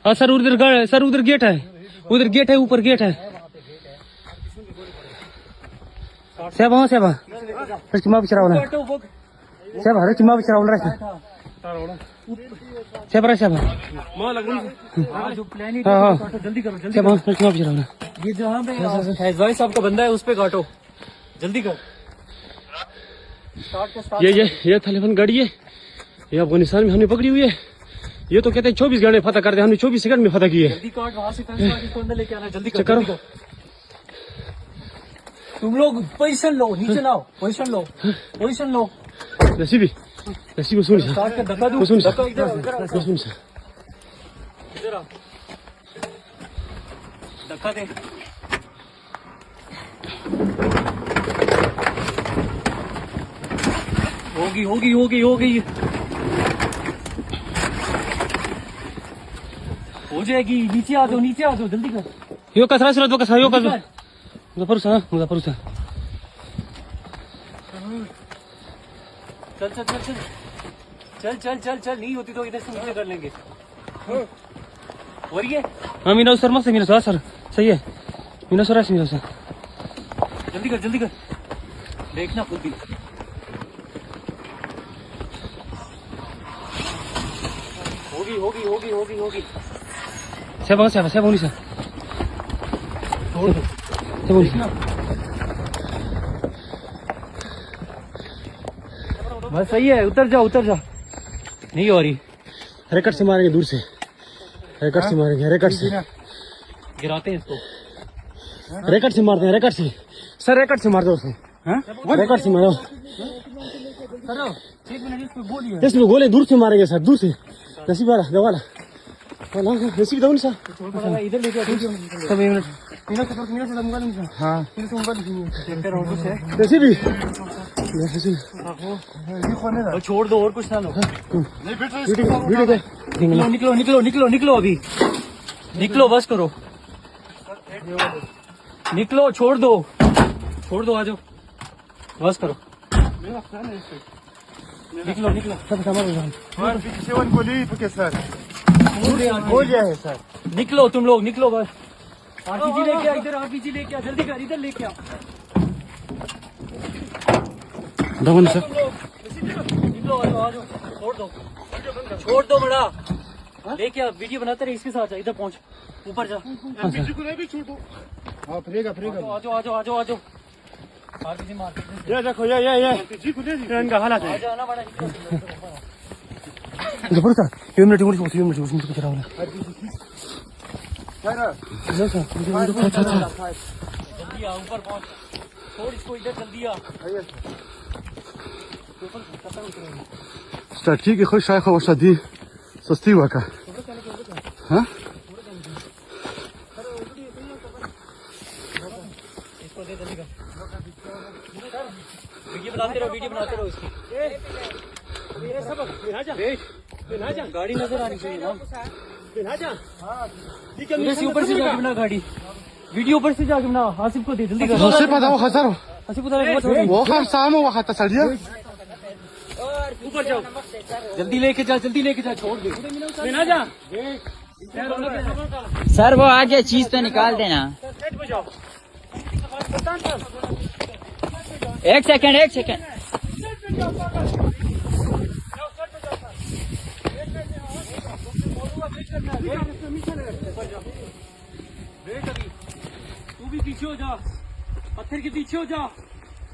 हाँ सर उधर गेट है, उधर गेट है, ऊपर गेट है। सेवा सेवा चिमा बिचरावला सेवा रे चिमा बिचरावला रे सेवा रे सेवा जो प्लान ही काटो जल्दी करो जल्दी सेवा चिमा बिचरावला ये जहां पे फैजवाई साहब का बंदा है उस पे काटो जल्दी कर स्टार्ट ये तालिबान गाड़ी है, ये अफगानिस्तान में हमने पकड़ी हुई है। ये तो कहते हैं 24 घंटे फतह कर दे, हमने 24 सेकंड में फतह की है। जल्दी काट वहां से इसको अंदर लेके आना जल्दी करो। तुम लोग पोजीशन लो, नीचे लाओ, पोजीशन लो नसीबी सुन स्टार्ट कर धक्का दो सुन इधर आ धक्का दे होगी हो जाएगी। नीचे आ जाओ जल्दी कर यो कसरा सुरत वो कसरा यो कर मुजफ्फर चल नहीं होती तो इधर से नीचे कर लेंगे। और ये हाँ मीना सर मत से मीना सर सही है मीना सर जल्दी कर देखना खुद भी होगी सेवा नहीं सर छोड़ दो बस सही है। उतर जा नहीं हो रही। रैकेट से मारेंगे दूर से, रैकेट से गिराते हैं इसको। रैकेट से मारते हैं, रैकेट से सर रैकेट से मारते उसे रैकेट से मारो इसमें गोले दूर से मारेंगे सर, दूर से नसीब वाला दवाला नसीब दो सर इधर लेके हाँ छोड़ दो और कुछ ना लो। निकलो अभी निकलो बस करो निकलो छोड़ दो आ जाओ बस करो निकलो सर निकलो तुम लोग निकलो बस। आरपीजी लेके आ इधर, आरपीजी लेके आ जल्दी कर इधर लेके आ दमन सर निकलो आ जाओ छोड़ दो बड़ा लेके आ वीडियो बनाते रहे इसके साथ। इधर पहुंच ऊपर जा आरपीजी को नहीं भी छोड़ दो। हां फ्रेगा आ जाओ आरपीजी मार ये देखो ये आरपीजी को दे ट्रेन का हालत है। आ जाना बड़ा जबर सर मिनट उसमें कुछ रहा है जल्दी आ ऊपर पहुंच छोड़ इसको इधर जल्दी आ स्ट्रैटेजी खुश शायख और शादी सस्ती हुआ का हाँ इसको दे जल्दी कर वीडियो बनाते रहो इसकी गाड़ी नजर आनी चाहिए ऊपर से जाके बना गाड़ी वीडियो ऊपर से जाके बना। आसिफ को दे जल्दी कर ऊपर जाओ जल्दी लेके जा छोड़ दे जा सर वो आगे चीज तो निकाल देना। एक सेकंड तू भी पीछे हो जा, पत्थर के पीछे हो जा।